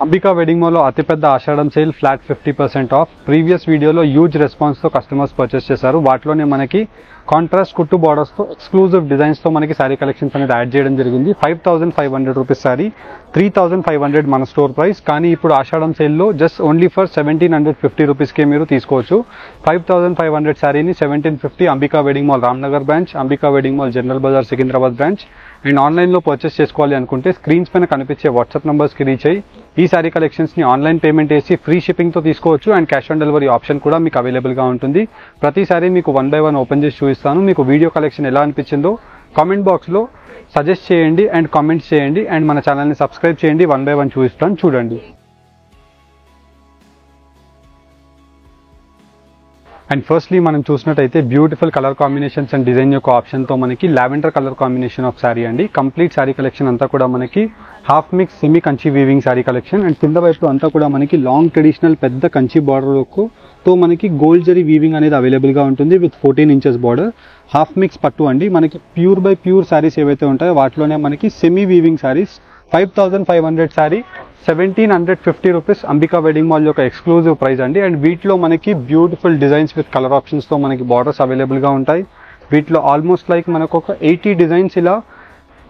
Ambika wedding mall లో అతిపెద్ద ఆషాఢం sale flat 50% of. Previous వీడియోలో హ్యూజ్ రెస్పాన్స్ తో కస్టమర్స్ పర్చేస్ చేశారు. వాటిలోనే మనకి కాంట్రాస్ట్ కుట్టు బార్డర్స్ తో ఎక్స్క్లూజివ్ డిజైన్స్ తో మనకి సారీ కలెక్షన్స్ అనేది యాడ్ చేయడం జరిగింది. 5500 రూపీస్ సారీ, 3500 మన స్టోర్ ప్రైస్. కానీ ఇప్పుడు ఆషాఢం సేల్ లో జస్ట్ ఓన్లీ ఫర్ 1750 రూపీస్ కే మీరు తీసుకోవచ్చు. 5500 సారీని 1750 Ambika wedding mall Ramnagar branch, Ambika wedding mall general Bazar Secunderabad branch. And online లో పర్చేస్ చేసుకోవాలి అనుకుంటే స్క్రీన్స్ పైన కనిపించే వాట్సాప్ నంబర్స్ కి రీచ్ అయ్యి ఈ సారీ కలెక్షన్స్ ని ఆన్లైన్ పేమెంట్ చేసి ఫ్రీ షిప్పింగ్ తో తీసుకోవచ్చు. And cash on delivery option కూడా మీకు అవైలబుల్ గా ఉంటుంది. ప్రతిసారి మీకు 1 by 1 ఓపెన్ చేసి చూపిస్తాను. మీకు వీడియో కలెక్షన్ ఎలా అనిపించిందో కామెంట్ బాక్స్ లో సజెస్ట్ చేయండి అండ్ కామెంట్స్ చేయండి. అండ్ మన ఛానల్ ని సబ్స్క్రైబ్ చేయండి. 1 by 1 చూపిస్తాను, చూడండి. అండ్ ఫస్ట్లీ మనం చూసినట్టయితే beautiful colour combinations and design యొక్క ఆప్షన్ తో మనకి lavender colour combination of sorry అండి. కంప్లీట్ సారీ కలెక్షన్ అంతా కూడా మనకి half mix semi Kanchi weaving sari collection. And కింద వైపు అంతా కూడా మనకి లాంగ్ ట్రెడిషనల్ పెద్ద కంచి బార్డర్ తో మనకి గోల్డ్ జరీ వీవింగ్ అనేది అవైలబుల్ గా ఉంటుంది with 14 inches border. Half mix పట్టు అండి. మనకి ప్యూర్ బై ప్యూర్ సారీస్ ఏవైతే ఉంటాయో వాటిలోనే మనకి semi weaving saris. 5500 sorry, 1750 rupees Ambika wedding mall యొక్క ఎక్స్క్లూజివ్ ప్రైస్ అండి. అండ్ వీటిలో మనకి beautiful designs with colour options తో మనకి బార్డర్స్ అవైలబుల్ గా ఉంటాయి. వీటిలో ఆల్మోస్ట్ లైక్ మనకు ఒక 80 డిజైన్స్ ఇలా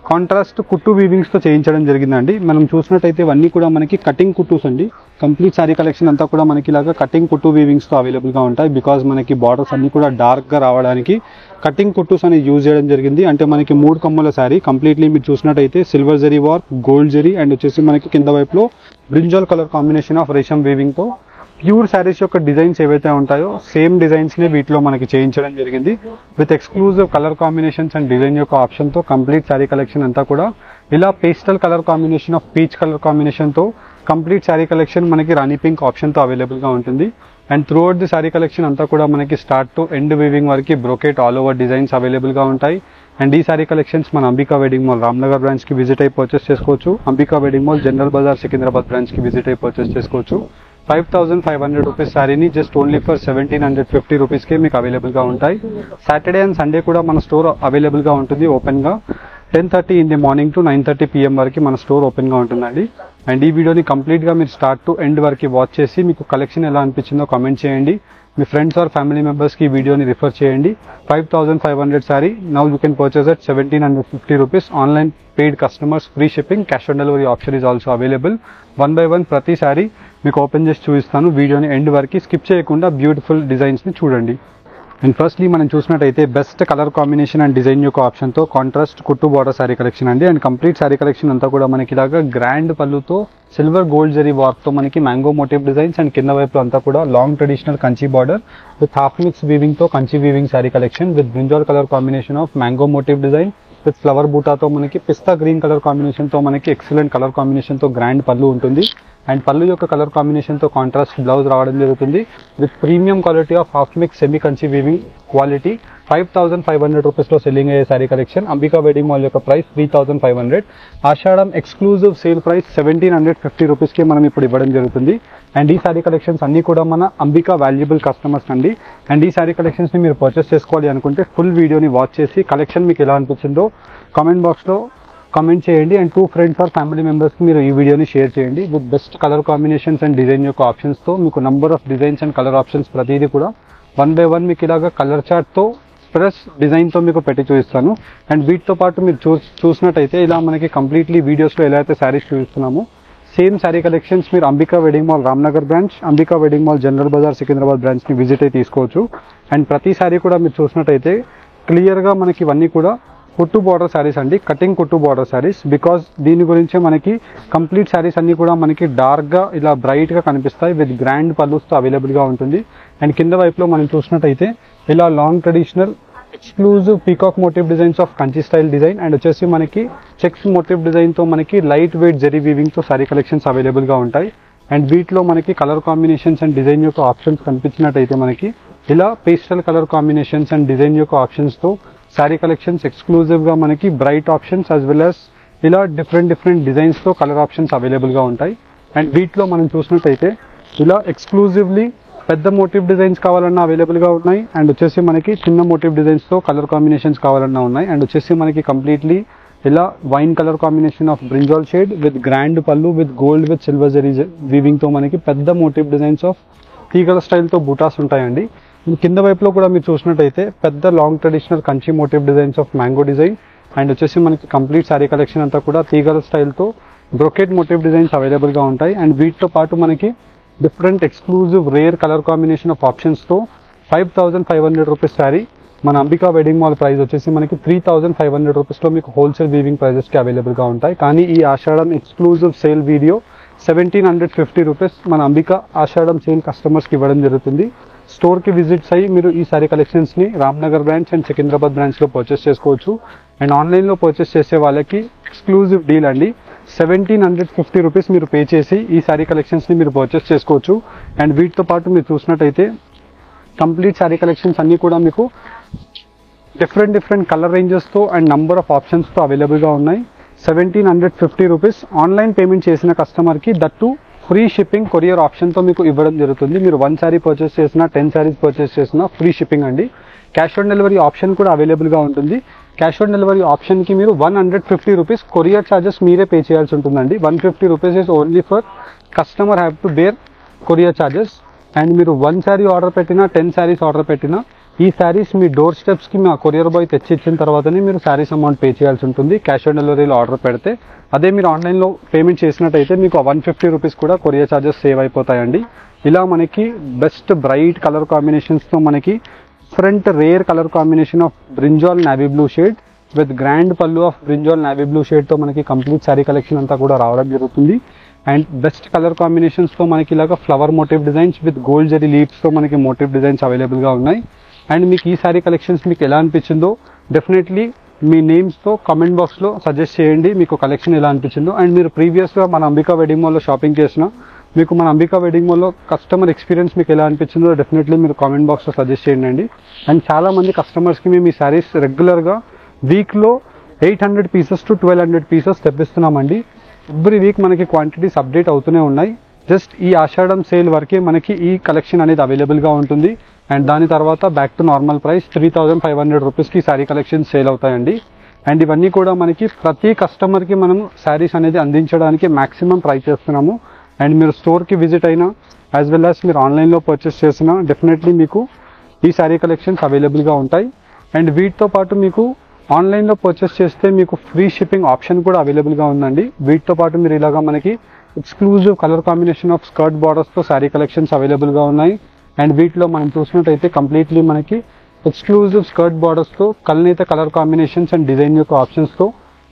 కాంట్రాస్ట్ కుట్టు వీవింగ్స్ తో చేయించడం జరిగిందండి. మనం చూసినట్టయితే ఇవన్నీ కూడా మనకి కటింగ్ కుట్టూస్ అండి. కంప్లీట్ సారీ కలెక్షన్ అంతా కూడా మనకి ఇలాగా కటింగ్ కుట్టు వీవింగ్స్ తో అవైలబుల్ గా ఉంటాయి. బికాజ్ మనకి బార్డర్స్ అన్ని కూడా డార్క్ గా రావడానికి కటింగ్ కుట్టూస్ అనేది యూజ్ చేయడం జరిగింది. అంటే మనకి 3 కమ్ముల సారీ కంప్లీట్లీ మీరు చూసినట్టయితే silver zari work, gold zari and వచ్చేసి మనకి కింద వైపులో బ్రింజాల్ కలర్ కాంబినేషన్ ఆఫ్ రేషం వీవింగ్ తో ప్యూర్ శారీస్ యొక్క డిజైన్స్ ఏవైతే ఉంటాయో సేమ్ డిజైన్స్ ని వీటిలో మనకి చేయించడం జరిగింది. With exclusive colour combinations and design యొక్క ఆప్షన్ తో కంప్లీట్ శారీ కలెక్షన్ అంతా కూడా ఇలా pastel colour combination of peach colour combination తో కంప్లీట్ శారీ కలెక్షన్ మనకి రాణి పింక్ ఆప్షన్ తో అవైలబుల్ గా ఉంటుంది. And through out the sari collection అంతా కూడా మనకి స్టార్ట్ టు ఎండ్ వీవింగ్ వరకు brocade all over designs available గా ఉంటాయి. అండ్ ఈ సారీ కలెక్షన్స్ మన Ambika wedding mall Ramnagar branch కి విజిట్ అయి పర్చేస్ చేసుకోవచ్చు. Ambika wedding mall general Bazar Secunderabad branch కి విజిట్ అయి పర్చేస్ చేసుకోవచ్చు. 5500 రూపీస్ సారీని జస్ట్ ఓన్లీ ఫర్ 1750 రూపీస్ కే మీకు అవైలబుల్ గా ఉంటాయి. సాటర్డే అండ్ సండే కూడా మన స్టోర్ అవైలబుల్ గా ఉంటుంది. ఓపెన్ గా 10:30 in the morning to 9:30 PM వరకు మన స్టోర్ ఓపెన్ గా ఉంటుందండి. అండ్ ఈ వీడియోని కంప్లీట్ గా మీరు స్టార్ట్ టు ఎండ్ వరకు వాచ్ చేసి మీకు కలెక్షన్ ఎలా అనిపించిందో కామెంట్ చేయండి. మీ ఫ్రెండ్స్ ఆర్ ఫ్యామిలీ మెంబర్స్ కి ఈ వీడియోని రిఫర్ చేయండి. 5500 sorry now you can purchase at 1750 rupees. Online paid customers free shipping, cash on delivery option is also available. 1 by 1 ప్రతి సారీ మీకు ఓపెన్ చేసి చూపిస్తాను. వీడియోని ఎండ్ వరకు స్కిప్ చేయకుండా బ్యూటిఫుల్ డిజైన్స్ ని చూడండి. అండ్ ఫస్ట్లీ మనం చూసినట్టయితే best colour combination and design యొక్క ఆప్షన్ తో కాంట్రాస్ట్ కుట్టు బార్డర్ సారీ కలెక్షన్ అండి. అండ్ కంప్లీట్ సారీ కలెక్షన్ అంతా కూడా మనకి ఇలాగా గ్రాండ్ పళ్ళుతో సిల్వర్ గోల్డ్ జరీ వర్క్ తో మనకి మ్యాంగో మోటివ్ డిజైన్స్ అండ్ కింద వైపు అంతా కూడా long traditional Kanchi border with half mix weaving తో Kanchi weaving sari collection with brinjal colour combination of mango motive design with flower బూటాతో మనకి పిస్తా గ్రీన్ కలర్ కాంబినేషన్ తో మనకి ఎక్సలెంట్ కలర్ కాంబినేషన్ తో గ్రాండ్ పళ్ళు ఉంటుంది. అండ్ పళ్ళు యొక్క కలర్ కాంబినేషన్ తో కాంట్రాస్ట్ బ్లౌజ్ రావడం జరుగుతుంది with premium quality of half mix semi Kanchi weaving quality. 5500 rupees లో సెల్లింగ్ అయ్యే sari collection. Ambika wedding mall యొక్క ప్రైస్ 3500. ఆషాఢం ఎక్స్క్లూజివ్ సేల్ ప్రైస్ 1750 రూపీస్ కి మనం ఇప్పుడు ఇవ్వడం జరుగుతుంది. అండ్ ఈ సారీ కలెక్షన్స్ అన్ని కూడా మన అంబికా వాల్యుబుల్ కస్టమర్స్ అండి. అండ్ ఈ సారీ కలెక్షన్స్ ని మీరు పర్చేస్ చేసుకోవాలి అనుకుంటే ఫుల్ వీడియోని వాచ్ చేసి కలెక్షన్ మీకు ఎలా అనిపించిందో కామెంట్ బాక్స్ లో కామెంట్ చేయండి. And 2 friends or family members కి మీరు ఈ వీడియోని షేర్ చేయండి. With best colour combinations and design యొక్క ఆప్షన్స్ తో మీకు number of designs and colour options ప్రతిదీ కూడా 1 by 1 మీకు ఇలాగా కలర్ చార్ట్ తో ప్లస్ డిజైన్ తో మీకు పెట్టి చూపిస్తాను. అండ్ వీటితో పాటు మీరు చూసినట్టయితే ఇలా మనకి కంప్లీట్లీ వీడియోస్ లో ఎలా అయితే శారీస్ చూపిస్తున్నామో సేమ్ శారీ కలెక్షన్స్ మీరు Ambika wedding mall Ramnagar branch, Ambika wedding mall general Bazar Secunderabad branch ని విజిట్ అయి తీసుకోవచ్చు. అండ్ ప్రతి సారీ కూడా మీరు చూసినట్టయితే క్లియర్ గా మనకి ఇవన్నీ కూడా కుట్టు బార్డర్ శారీస్ అండి, కటింగ్ కుట్టు బార్డర్ శారీస్. బికాస్ దీని గురించే మనకి కంప్లీట్ శారీస్ అన్ని కూడా మనకి డార్క్ గా ఇలా బ్రైట్ గా కనిపిస్తాయి విత్ గ్రాండ్ పల్లూస్ తో అవైలబుల్ గా ఉంటుంది. అండ్ కింద వైపులో మనం చూసినట్టయితే ఇలా long traditional exclusive peacock motive designs of Kanchi style design and వచ్చేసి మనకి చెక్స్ మోటివ్ డిజైన్ తో మనకి లైట్ వెయిట్ జరీ వీవింగ్ తో సారీ కలెక్షన్స్ అవైలబుల్ గా ఉంటాయి. అండ్ వీటిలో మనకి కలర్ కాంబినేషన్స్ అండ్ డిజైన్ యొక్క ఆప్షన్స్ కనిపించినట్టయితే మనకి ఇలా pastel colour combinations and design యొక్క ఆప్షన్స్ తో సారీ కలెక్షన్స్ ఎక్స్క్లూజివ్ గా మనకి bright options as well as ఇలా డిఫరెంట్ డిజైన్స్ తో కలర్ ఆప్షన్స్ అవైలబుల్ గా ఉంటాయి. అండ్ వీటిలో మనం చూసినట్టయితే ఇలా ఎక్స్క్లూజివ్లీ పెద్ద మోటివ్ డిజైన్స్ కావాలన్నా అవైలబుల్ గా ఉన్నాయి. అండ్ వచ్చేసి మనకి చిన్న మోటివ్ డిజైన్స్ తో కలర్ కాంబినేషన్స్ కావాలన్నా ఉన్నాయి. అండ్ వచ్చేసి మనకి కంప్లీట్లీ ఇలా wine colour combination of brinjal shade with grand pallu with gold with silver zari weaving తో మనకి పెద్ద మోటివ్ డిజైన్స్ ఆఫ్ తీగల స్టైల్తో బూటాస్ ఉంటాయండి. కింద వైపులో కూడా మీరు చూసినట్టయితే పెద్ద long traditional Kanchi motive designs of mango design and వచ్చేసి మనకి కంప్లీట్ శారీ కలెక్షన్ అంతా కూడా తీగల స్టైల్తో బ్రొకెట్ మోటివ్ డిజైన్స్ అవైలబుల్గా ఉంటాయి. అండ్ వీటితో పాటు మనకి different exclusive rare colour combination of ఆప్షన్స్తో 5,500 రూపీస్ శారీ మన అంబికా వెడ్డింగ్ మాల్ ప్రైస్ వచ్చేసి మనకి 3,500 రూపీస్లో మీకు హోల్సేల్ వీవింగ్ ప్రైజెస్కి అవైలబుల్గా ఉంటాయి. కానీ ఈ ఆషాఢం ఎక్స్క్లూజివ్ సేల్ వీడియో 1,750 రూపీస్ మన అంబికా ఆషాఢం సేల్ కస్టమర్స్కి ఇవ్వడం జరుగుతుంది. స్టోర్కి విజిట్స్ అయ్యి మీరు ఈ సారీ కలెక్షన్స్ని రామ్నగర్ బ్రాంచ్ అండ్ సికింద్రాబాద్ బ్రాంచ్లో పర్చేస్ చేసుకోవచ్చు. అండ్ ఆన్లైన్లో పర్చేస్ చేసే వాళ్ళకి ఎక్స్క్లూజివ్ డీల్ అండి, 1,750 రూపీస్ మీరు పే చేసి ఈ సారీ కలెక్షన్స్ని మీరు పర్చేస్ చేసుకోవచ్చు. అండ్ వీటితో పాటు మీరు చూసినట్టయితే కంప్లీట్ సారీ కలెక్షన్స్ అన్నీ కూడా మీకు డిఫరెంట్ కలర్ రేంజెస్తో అండ్ నంబర్ ఆఫ్ ఆప్షన్స్తో అవైలబుల్గా ఉన్నాయి. 1,750 రూపీస్ ఆన్లైన్ పేమెంట్ చేసిన కస్టమర్కి దట్టు ఫ్రీ షిప్పింగ్ కొరియర్ ఆప్షన్తో మీకు ఇవ్వడం జరుగుతుంది. మీరు 1 శారీ పర్చేస్ చేసినా 10 శారీస్ పర్చేస్ చేసినా ఫ్రీ షిప్పింగ్ అండి. క్యాష్ ఆన్ డెలివరీ ఆప్షన్ కూడా అవైలబుల్గా ఉంటుంది. క్యాష్ ఆన్ డెలివరీ ఆప్షన్కి మీరు 150 రూపీస్ కొరియర్ ఛార్జెస్ మీరే పే చేయాల్సి ఉంటుందండి. 150 rupees is only for customer have to bear courier charges. And మీరు 1 శారీ ఆర్డర్ పెట్టినా 10 శారీస్ ఆర్డర్ పెట్టినా ఈ శారీస్ మీ డోర్ స్టెప్స్కి మా కొరియర్ బాయ్ తెచ్చి ఇచ్చిన తర్వాతనే మీరు శారీస్ అమౌంట్ పే చేయాల్సి ఉంటుంది క్యాష్ ఆన్ డెలివరీలో ఆర్డర్ పెడితే. అదే మీరు ఆన్లైన్లో పేమెంట్ చేసినట్టయితే మీకు 150 రూపీస్ కూడా కొరియర్ ఛార్జెస్ సేవ్ అయిపోతాయండి. ఇలా మనకి బెస్ట్ బ్రైట్ కలర్ కాంబినేషన్స్తో మనకి front rare colour combination of brinjal navy blue shade with grand పళ్ళు ఆఫ్ బ్రింజాల్ నావీ బ్లూ షేడ్తో మనకి కంప్లీట్ శారీ కలెక్షన్ అంతా కూడా రావడం జరుగుతుంది. అండ్ బెస్ట్ కలర్ కాంబినేషన్స్తో మనకి ఇలాగ flower motive designs with gold zari లీవ్స్తో మనకి మోటివ్ డిజైన్స్ అవైలబుల్గా ఉన్నాయి. అండ్ మీకు ఈ శారీ కలెక్షన్స్ మీకు ఎలా అనిపించిందో డెఫినెట్లీ మీ నేమ్స్తో కామెంట్ బాక్స్లో సజెస్ట్ చేయండి మీకు కలెక్షన్ ఎలా అనిపించిందో. అండ్ మీరు ప్రీవియస్గా మన అంబికా వెడ్డింగ్ మాల్లో షాపింగ్ చేసినా మీకు మన అంబికా వెడ్డింగ్ మాల్లో కస్టమర్ ఎక్స్పీరియన్స్ మీకు ఎలా అనిపించిందో డెఫినెట్లీ మీరు కామెంట్ బాక్స్లో సజెస్ట్ చేయండి అండి. అండ్ చాలామంది కస్టమర్స్కి మేము ఈ శారీస్ రెగ్యులర్గా వీక్లో 800 పీసెస్ టు 1,200 పీసెస్ తెప్పిస్తున్నామండి. ఎవ్రీ వీక్ మనకి క్వాంటిటీస్ అప్డేట్ అవుతూనే ఉన్నాయి. జస్ట్ ఈ ఆషాఢం సేల్ వరకే మనకి ఈ కలెక్షన్ అనేది అవైలబుల్గా ఉంటుంది. అండ్ దాని తర్వాత బ్యాక్ టు నార్మల్ ప్రైస్ 3,500 రూపీస్కి శారీ కలెక్షన్ సేల్ అవుతాయండి. అండ్ ఇవన్నీ కూడా మనకి ప్రతి కస్టమర్కి మనం శారీస్ అనేది అందించడానికి మ్యాక్సిమం ట్రై చేస్తున్నాము. అండ్ మీరు స్టోర్కి విజిట్ అయినా యాజ్ వెల్ యాజ్ మీరు ఆన్లైన్లో పర్చేస్ చేసినా డెఫినెట్లీ మీకు ఈ శారీ కలెక్షన్స్ అవైలబుల్గా ఉంటాయి. అండ్ వీటితో పాటు మీకు ఆన్లైన్లో పర్చేస్ చేస్తే మీకు ఫ్రీ షిప్పింగ్ ఆప్షన్ కూడా అవైలబుల్గా ఉందండి. వీటితో పాటు మీరు ఇలాగా మనకి exclusive colour combination of skirt బార్డర్స్తో శారీ కలెక్షన్స్ అవైలబుల్గా ఉన్నాయి. అండ్ వీటిలో మనం చూసినట్టయితే కంప్లీట్లీ మనకి ఎక్స్క్లూజివ్ స్కర్ట్ బార్డర్స్తో కల్నేత కలర్ కాంబినేషన్స్ అండ్ డిజైన్ యొక్క ఆప్షన్స్తో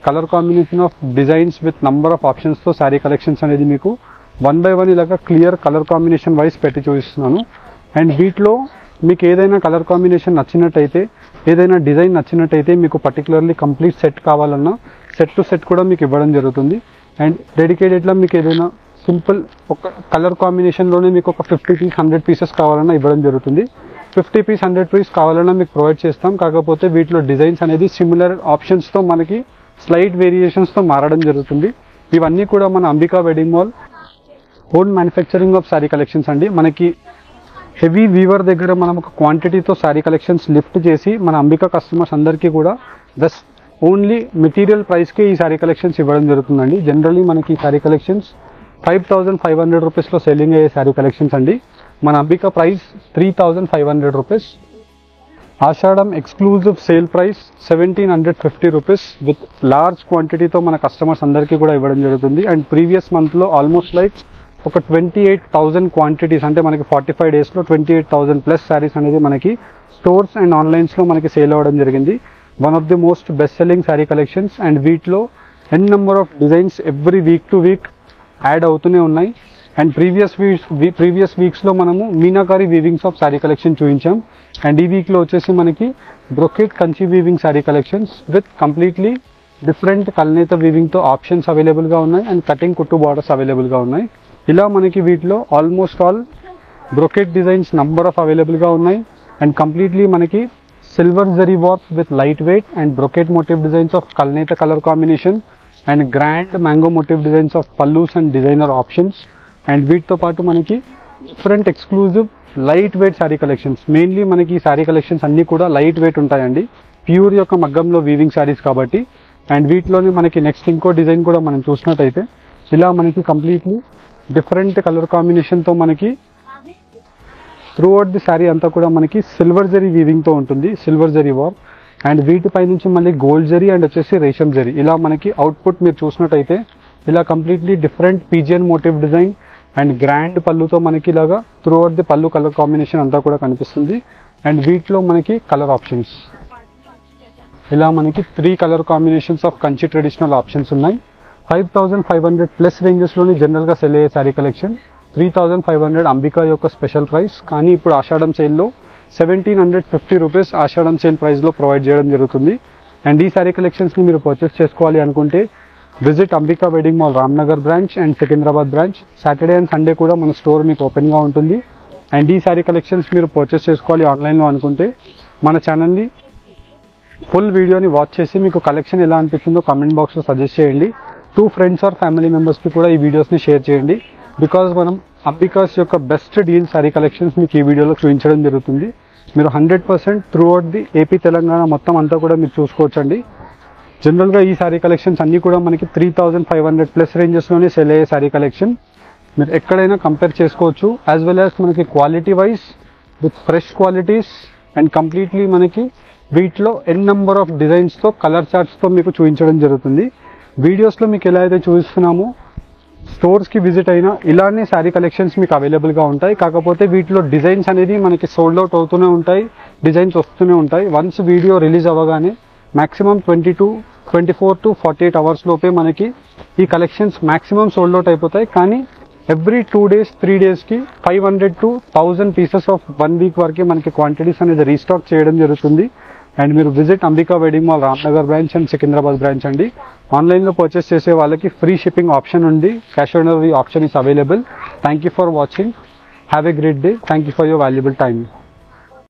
colour combination of designs with number of ఆప్షన్స్తో శారీ కలెక్షన్స్ అనేది మీకు 1 by 1 ఇలాగా క్లియర్ కలర్ కాంబినేషన్ వైజ్ పెట్టి చూపిస్తున్నాను. అండ్ వీటిలో మీకు ఏదైనా కలర్ కాంబినేషన్ నచ్చినట్టయితే ఏదైనా డిజైన్ నచ్చినట్టయితే మీకు పర్టికులర్లీ కంప్లీట్ సెట్ కావాలన్నా సెట్ టు సెట్ కూడా మీకు ఇవ్వడం జరుగుతుంది. అండ్ డెడికేటెడ్లో మీకు ఏదైనా సింపుల్ ఒక కలర్ కాంబినేషన్లోనే మీకు ఒక 50 పీస్ 100 పీసెస్ కావాలన్నా ఇవ్వడం జరుగుతుంది. 50 పీస్ 100 పీస్ కావాలన్నా మీకు ప్రొవైడ్ చేస్తాం. కాకపోతే వీటిలో డిజైన్స్ అనేది సిమిలర్ ఆప్షన్స్తో మనకి స్లైట్ వేరియేషన్స్తో మారడం జరుగుతుంది. ఇవన్నీ కూడా మన Ambika wedding mall own manufacturing of sari collections అండి. మనకి హెవీ వీవర్ దగ్గర మనం ఒక క్వాంటిటీతో శారీ కలెక్షన్స్ లిఫ్ట్ చేసి మన అంబికా కస్టమర్స్ అందరికీ కూడా జస్ట్ ఓన్లీ మెటీరియల్ ప్రైస్కే ఈ శారీ కలెక్షన్స్ ఇవ్వడం జరుగుతుందండి. జనరల్లీ మనకి ఈ శారీ కలెక్షన్స్ 5,500 రూపీస్లో సెల్లింగ్ అయ్యే శారీ కలెక్షన్స్ అండి. మన Ambika price 3,500 rupees. Ashadham exclusive sale price 1,750 rupees with large క్వాంటిటీతో మన కస్టమర్స్ అందరికీ కూడా ఇవ్వడం జరుగుతుంది. అండ్ ప్రీవియస్ మంత్లో ఆల్మోస్ట్ లైక్ ఒక 28,000 క్వాంటిటీస్ అంటే మనకి 45 డేస్లో 28,000 ప్లస్ శారీస్ అనేది మనకి స్టోర్స్ అండ్ ఆన్లైన్స్లో మనకి సేల్ అవ్వడం జరిగింది. One of the most best selling sari collections. And వీటిలో n number of designs every week to week add అవుతూనే ఉన్నాయి. అండ్ ప్రీవియస్ వీక్స్లో మనము meenakari weavings of sari collection చూపించాం. అండ్ ఈ వీక్లో వచ్చేసి మనకి brocade Kanchi weaving sari collections with completely different కల్నేత వీవింగ్తో ఆప్షన్స్ అవైలబుల్గా ఉన్నాయి. అండ్ కటింగ్ కుట్టు బార్డర్స్ అవైలబుల్గా ఉన్నాయి. ఇలా మనకి వీటిలో almost all brocade designs number of అవైలబుల్గా ఉన్నాయి. అండ్ కంప్లీట్లీ మనకి silver zari work with light weight and brocade motive designs of కల్నేత colour combination and grand mango motive designs of pallus and designer options. And వీటితో పాటు మనకి different exclusive light weight sari collections. Mainly మనకి ఈ sari collections అన్నీ కూడా light weight ఉంటాయండి. Pure యొక్క మగ్గంలో వీవింగ్ శారీస్ కాబట్టి అండ్ వీటిలోని మనకి నెక్స్ట్ ఇంకో డిజైన్ కూడా మనం చూసినట్టయితే ఇలా మనకి కంప్లీట్లీ డిఫరెంట్ కలర్ కాంబినేషన్తో మనకి త్రూఅవుట్ ది శారీ అంతా కూడా మనకి సిల్వర్ జరీ వీవింగ్తో ఉంటుంది, సిల్వర్ జరీ వర్క్. అండ్ వీటిపై నుంచి మళ్ళీ గోల్డ్ జరీ అండ్ వచ్చేసి రేషం జరీ, ఇలా మనకి అవుట్పుట్ మీరు చూసినట్టయితే ఇలా completely different pigeon motive design and grand పళ్ళుతో మనకి ఇలాగా throughout the pallu colour combination అంతా కూడా కనిపిస్తుంది. అండ్ వీటిలో మనకి కలర్ ఆప్షన్స్ ఇలా మనకి 3 colour combinations of Kanchi traditional options ఉన్నాయి. 5500 ప్లస్ రేంజెస్లోని జనరల్గా సెల్ అయ్యే శారీ కలెక్షన్, 3500 అంబికా యొక్క స్పెషల్ ప్రైస్. కానీ ఇప్పుడు ఆషాఢం సేల్లో 1750 రూపీస్ ఆషాఢం సేల్ ప్రైస్లో ప్రొవైడ్ చేయడం జరుగుతుంది. అండ్ ఈ శారీ కలెక్షన్స్ని మీరు పర్చేస్ చేసుకోవాలి అనుకుంటే visit Ambika wedding mall Ramnagar branch and Secunderabad branch. Saturday and Sunday కూడా మన స్టోర్ మీకు ఓపెన్గా ఉంటుంది. అండ్ ఈ శారీ కలెక్షన్స్ మీరు పర్చేస్ చేసుకోవాలి ఆన్లైన్లో అనుకుంటే మన ఛానల్ని ఫుల్ వీడియోని వాచ్ చేసి మీకు కలెక్షన్ ఎలా అనిపిస్తుందో కామెంట్ బాక్స్లో సజెస్ట్ చేయండి. 2 ఫ్రెండ్స్ ఆర్ ఫ్యామిలీ మెంబర్స్కి కూడా ఈ వీడియోస్ని షేర్ చేయండి. బికాజ్ మనం అంబికాస్ యొక్క బెస్ట్ డీల్ శారీ కలెక్షన్స్ మీకు ఈ వీడియోలో చూపించడం జరుగుతుంది. మీరు 100% త్రూఅవుట్ ది ఏపీ తెలంగాణ మొత్తం అంతా కూడా మీరు చూసుకోవచ్చండి. జనరల్గా ఈ శారీ కలెక్షన్స్ అన్నీ కూడా మనకి 3500 ప్లస్ రేంజెస్లోనే సెల్ అయ్యే శారీ కలెక్షన్. మీరు ఎక్కడైనా కంపేర్ చేసుకోవచ్చు. యాజ్ వెల్ యాజ్ మనకి quality wise with fresh qualities and completely మనకి వీటిలో నెంబర్ ఆఫ్ డిజైన్స్తో కలర్ చార్ట్స్తో మీకు చూపించడం జరుగుతుంది. వీడియోస్లో మీకు ఎలా అయితే చూపిస్తున్నామో స్టోర్స్కి విజిట్ అయినా ఇలానే శారీ కలెక్షన్స్ మీకు అవైలబుల్గా ఉంటాయి. కాకపోతే వీటిలో డిజైన్స్ అనేది మనకి సోల్డ్ అవుట్ అవుతూనే ఉంటాయి, డిజైన్స్ వస్తూనే ఉంటాయి. వన్స్ వీడియో రిలీజ్ అవ్వగానే మ్యాక్సిమం 24 to 48 అవర్స్ లోపే మనకి ఈ కలెక్షన్స్ మ్యాక్సిమం సోల్డ్ అవుట్ అయిపోతాయి. కానీ every 2 days 3 daysకి 500 to 1000 pieces of 1 week వరకే మనకి క్వాంటిటీస్ అనేది రీస్టాక్ చేయడం జరుగుతుంది. అండ్ మీరు visit Ambika wedding mall Ramnagar branch and Secunderabad branch అండి. ఆన్లైన్లో పర్చేస్ చేసే వాళ్ళకి ఫ్రీ షిప్పింగ్ ఆప్షన్ ఉంది, cash on delivery option is available. Thank you for watching. Have a great day. Thank you for your valuable time.